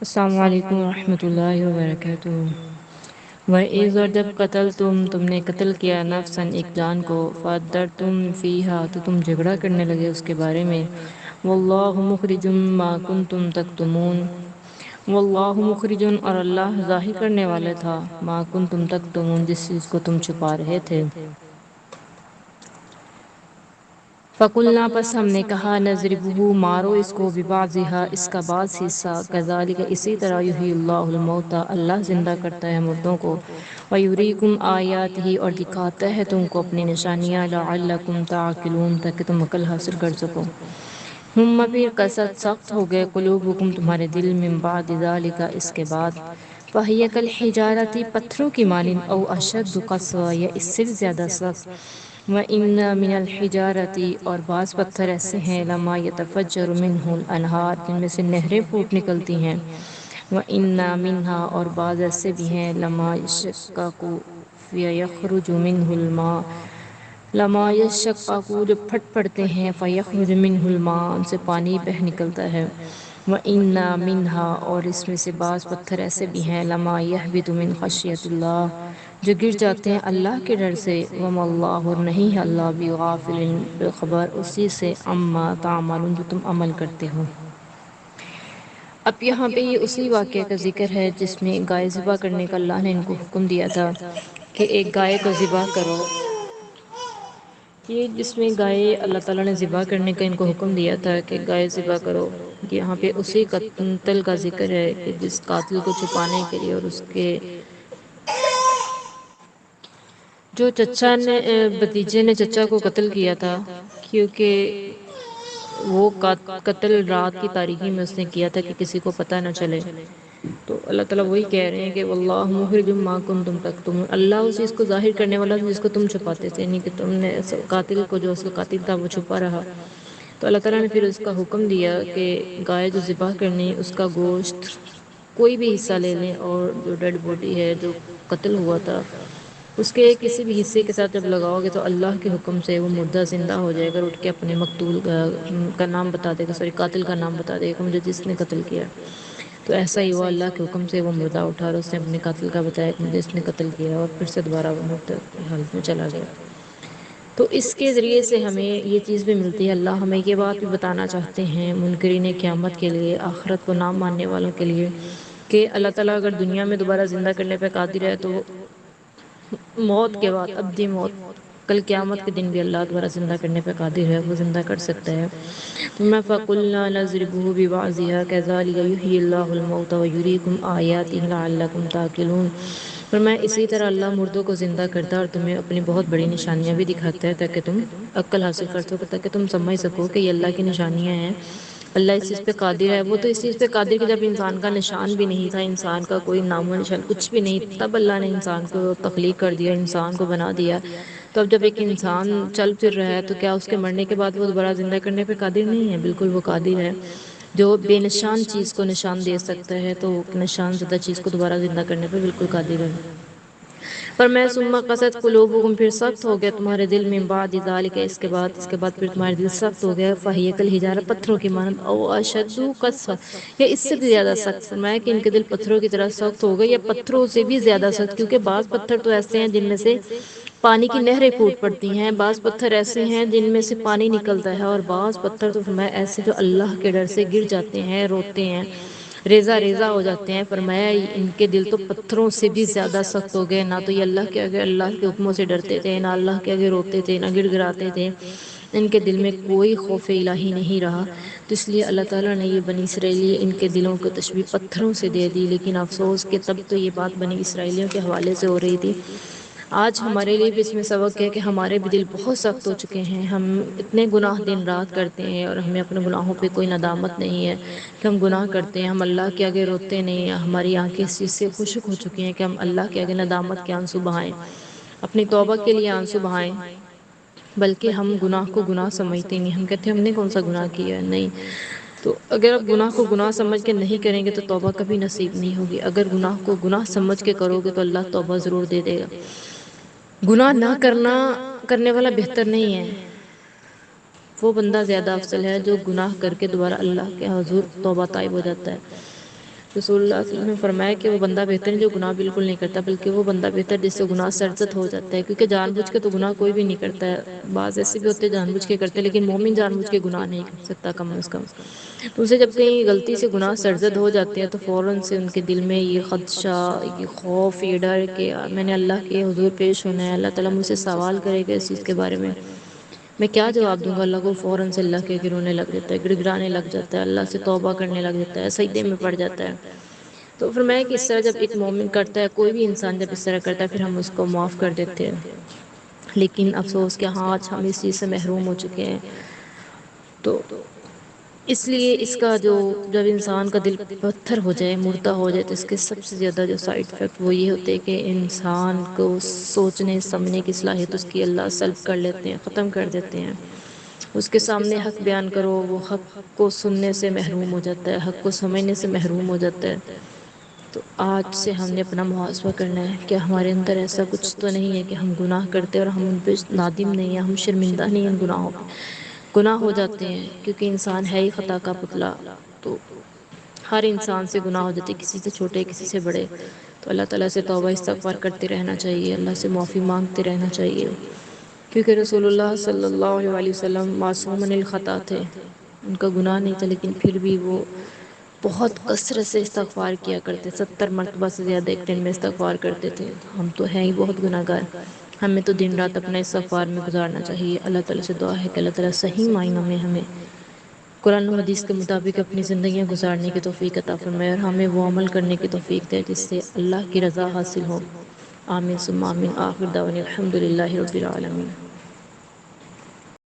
السلام علیکم ورحمۃ اللہ وبرکاتہ۔ وَإِذْ اور جب قتل تم نے قتل کیا نفسًا ایک جان کو فَادَّرْتُمْ فِيهَا تو تم جھگڑا کرنے لگے اس کے بارے میں وَاللَّهُ مُخْرِجٌ مَا كُنْتُمْ تَكْتُمُونَ واللہ مخرجٌ اور اللہ ظاہر کرنے والا تھا ما کنتم تکتمون جس چیز کو تم چھپا رہے تھے۔ فقلنا پس ہم نے کہا نضربہ مارو اس کو ببعضہا اس کا بعض حصہ کذالک اسی طرح یحیی اللہ الموتیٰ اللہ زندہ کرتا ہے مردوں کو ویریکم آیاتہ اور دکھاتا ہے تم کو اپنی نشانیاں لعلکم تعقلون تاکہ تم عقل حاصل کر سکو۔ ثم پھر قست سخت ہو گئے قلوبکم تمہارے دل من بعد ذالک اس کے بعد فہی کالحجارۃ پتھروں کی مانند او اشد قسوہ یا اس سے بھی زیادہ سخت وَإِنَّ مِنَ الْحِجَارَةِ اور بعض پتھر ایسے ہیں لما يتفجر منہ الانہار جن میں سے نہریں پھوٹ نکلتی ہیں وَإِنَّ مِنْهَا اور بعض ایسے بھی ہیں لما يشقق فيخرج منه الماء لما يشقق جو پھٹ پڑتے ہیں فيخرج منه الماء ان سے پانی بہ نکلتا ہے وَإِنَّ مِنْهَا اور اس میں سے بعض پتھر ایسے بھی ہیں لما يهبط من خشیۃ اللہ جو گر جاتے ہیں اللہ کے ڈر سے وما اللہ اور نہیں ہے اللہ بغافل بالخبر اسی سے عما تعملون جو تم عمل کرتے ہو۔ اب یہاں پہ یہ اسی واقعے کا ذکر ہے جس میں گائے ذبح کرنے کا اللہ نے ان کو حکم دیا تھا کہ ایک گائے کو ذبح کرو۔ یہ جس میں گائے اللہ تعالیٰ نے ذبح کرنے کا ان کو حکم دیا تھا کہ گائے ذبح کرو، یہاں پہ اسی قتل کا ذکر ہے کہ جس قاتل کو چھپانے کے لیے اور اس کے جو چچا نے بھتیجے نے چچا کو قتل کیا تھا کیونکہ وہ قتل رات کی تاریکی میں اس نے کیا تھا کہ کسی کو پتہ نہ چلے، تو اللہ تعالیٰ وہی کہہ رہے ہیں کہ واللہ مخرج ما کنتم تکتمون اللہ اس چیز کو ظاہر کرنے والا تھا جس کو تم چھپاتے تھے، یعنی کہ تم نے قاتل کو جو اس کا قاتل تھا وہ چھپا رہا، تو اللہ تعالیٰ نے پھر اس کا حکم دیا کہ گائے جو ذبح کرنی اس کا گوشت کوئی بھی حصہ لے لیں اور جو ڈیڈ باڈی ہے جو قتل ہوا تھا اس کے کسی بھی حصے کے ساتھ جب لگاؤ گے تو اللہ کے حکم سے وہ مردہ زندہ ہو جائے گا، اٹھ کے اپنے مقتول کا نام بتا دے گا، سوری قاتل کا نام بتا دے گا مجھے جس نے قتل کیا، تو ایسا ہی ہوا اللہ کے حکم سے وہ مردہ اٹھا اور اس نے اپنے قاتل کا بتایا کہ مجھے اس نے قتل کیا اور پھر سے دوبارہ وہ مردہ کی حالت میں چلا گیا۔ تو اس کے ذریعے سے ہمیں یہ چیز بھی ملتی ہے، اللہ ہمیں یہ بات بھی بتانا چاہتے ہیں منکرین قیامت کے لیے، آخرت کو نہ ماننے والوں کے لیے، کہ اللہ تعالیٰ اگر دنیا میں دوبارہ زندہ کرنے پہ قادر ہے تو موت کے بعد ابدی موت کل قیامت کے دن بھی اللہ دوبارہ زندہ کرنے پہ قادر ہے، وہ زندہ کر سکتا ہے۔ ثم فقلنا نضربه ببعضها كذلك يحيي الله الموتى ويريكم آياته لعلكم تعقلون، فرمایا اسی طرح اللہ مردوں کو زندہ کرتا ہے اور تمہیں اپنی بہت بڑی نشانیاں بھی دکھاتا ہے تاکہ تم عقل حاصل کر سکو، تاکہ تم سمجھ سکو کہ یہ اللہ کی نشانیاں ہیں، اللہ اس چیز پہ قادر ہے۔ وہ تو اس چیز پہ قادر کہ جب انسان کا نشان بھی نہیں تھا، انسان کا کوئی نام و نشان کچھ بھی نہیں، تب اللہ نے انسان کو تخلیق کر دیا، انسان کو بنا دیا، تو اب جب ایک انسان چل پھر رہا ہے تو کیا اس کے مرنے کے بعد وہ دوبارہ زندہ کرنے پہ قادر نہیں ہے؟ بالکل وہ قادر ہے، جو بے نشان چیز کو نشان دے سکتا ہے تو نشان زدہ چیز کو دوبارہ زندہ کرنے پہ بالکل قادر ہے۔ پر میں ثم قست قلوبکم پھر سخت ہو گیا تمہارے دل من بعد ذالک اس کے بعد پھر تمہارے دل سخت ہو گیا فہی کالحجارہ پتھروں کی مانند او اشد قسوہ یا اس سے بھی زیادہ سخت، فرمایا کہ ان کے دل پتھروں کی طرح سخت ہو گئے یا پتھروں سے بھی زیادہ سخت، کیونکہ بعض پتھر تو ایسے ہیں جن میں سے پانی کی نہریں پھوٹ پڑتی ہیں، بعض پتھر ایسے ہیں جن میں سے پانی نکلتا ہے، اور بعض پتھر تو فرمایا ایسے جو اللہ کے ڈر سے گر جاتے ہیں، روتے ہیں، ریزہ ریزہ ہو جاتے ہیں، فرمایا ان کے دل تو پتھروں سے بھی زیادہ سخت ہو گئے، نہ تو یہ اللہ کے آگے اللہ کے حکموں سے ڈرتے تھے، نہ اللہ کے آگے روتے تھے، نہ گڑ گڑاتے تھے، ان کے دل میں کوئی خوف الہی نہیں رہا، تو اس لیے اللہ تعالیٰ نے یہ بنی اسرائیلی ان کے دلوں کو تشبیہ پتھروں سے دے دی، لیکن افسوس کہ تب تو یہ بات بنی اسرائیلیوں کے حوالے سے ہو رہی تھی، آج ہمارے لیے بھی اس میں سبق ہے کہ ہمارے بھی دل بہت سخت ہو چکے ہیں، ہم اتنے گناہ دن رات کرتے ہیں اور ہمیں اپنے گناہوں پہ کوئی ندامت نہیں ہے کہ ہم گناہ کرتے ہیں، ہم اللہ کے آگے روتے نہیں ہیں، ہماری آنکھیں اس چیز سے خشک ہو چکی ہیں کہ ہم اللہ کے آگے ندامت کے آنسو بہائیں، اپنی توبہ کے لیے آنسو بہائیں، بلکہ ہم گناہ کو گناہ سمجھتے نہیں، ہم کہتے ہیں ہم نے کون سا گناہ کیا ہے، نہیں، تو اگر آپ گناہ کو گناہ سمجھ کے نہیں کریں گے تو توبہ کبھی نصیب نہیں ہوگی، اگر گناہ کو گناہ سمجھ کے کرو گے تو اللہ توبہ ضرور دے دے گا۔ گناہ نہ کرنے والا بہتر نہیں ہے، وہ بندہ زیادہ افضل ہے جو گناہ کر کے دوبارہ اللہ کے حضور توبہ طائب ہو جاتا ہے۔ رسول اللہ صلی اللہ علیہ وسلم نے فرمایا کہ وہ بندہ بہتر نہیں جو گناہ بالکل نہیں کرتا، بلکہ وہ بندہ بہتر جس سے گناہ سرزد ہو جاتا ہے، کیونکہ جان بوجھ کے تو گناہ کوئی بھی نہیں کرتا ہے، بعض ایسے بھی ہوتے ہیں جان بوجھ کے کرتے ہیں، لیکن مومن جان بوجھ کے گناہ نہیں کر سکتا کم از کم. تو اسے جب کہیں غلطی سے گناہ سرزد ہو جاتے ہیں تو فوراً سے ان کے دل میں یہ خدشہ، یہ خوف، یہ ڈر کہ میں نے اللہ کے حضور پیش ہونا ہے، اللہ تعالیٰ مجھ سے سوال کرے گا اس چیز کے بارے میں کیا جواب دوں گا اللہ کو. فوراً سے اللہ کے رونے لگ جاتا ہے، گڑ گڑانے لگ جاتا ہے، اللہ سے توبہ کرنے لگ جاتا ہے، سجدے میں پڑ جاتا ہے. تو فرمایا کہ اس طرح جب ایک مومن کرتا ہے، کوئی بھی انسان جب اس طرح کرتا ہے، پھر ہم اس کو معاف کر دیتے ہیں. لیکن افسوس کہ ہاں آج ہم اس چیز سے محروم ہو چکے ہیں. تو اس لیے اس کا جو جب انسان کا دل پتھر ہو جائے، مردہ ہو جائے، تو اس کے سب سے زیادہ جو سائڈ افیکٹ وہ یہ ہوتے ہیں کہ انسان کو سوچنے سمجھنے کی صلاحیت اس کی اللہ سلب کر لیتے ہیں، ختم کر دیتے ہیں. اس کے سامنے حق بیان کرو، وہ حق کو سننے سے محروم ہو جاتا ہے، حق کو سمجھنے سے محروم ہو جاتا ہے. تو آج سے ہم نے اپنا محاسبہ کرنا ہے کہ ہمارے اندر ایسا کچھ تو نہیں ہے کہ ہم گناہ کرتے اور ہم ان پہ نادم نہیں ہیں، ہم شرمندہ نہیں ہیں ان گناہوں پہ. گناہ ہو جاتے ہیں کیونکہ انسان ہے ہی خطا کا پتلا. تو ہر انسان سے گناہ ہو جاتے، کسی سے چھوٹے کسی سے بڑے. تو اللہ تعالیٰ سے توبہ استغفار کرتے رہنا چاہیے، اللہ سے معافی مانگتے رہنا چاہیے، کیونکہ رسول اللہ صلی اللہ علیہ وسلم معصوم من الخطا تھے. ان کا گناہ نہیں تھا لیکن پھر بھی وہ بہت کثرت سے استغفار کیا کرتے، 70 مرتبہ سے زیادہ ایک دن میں استغفار کرتے تھے. ہم تو ہیں ہی بہت گناہ گار، ہمیں تو دن رات اپنا استغفار میں گزارنا چاہیے. اللہ تعالیٰ سے دعا ہے کہ اللہ تعالیٰ صحیح معنوں میں ہمیں قرآن و حدیث کے مطابق اپنی زندگیاں گزارنے کی توفیق عطا فرمائے، اور ہمیں وہ عمل کرنے کی توفیق دے جس سے اللہ کی رضا حاصل ہو. آمین ثم آمین. آخر دعوانا الحمد للہ رب العالمین.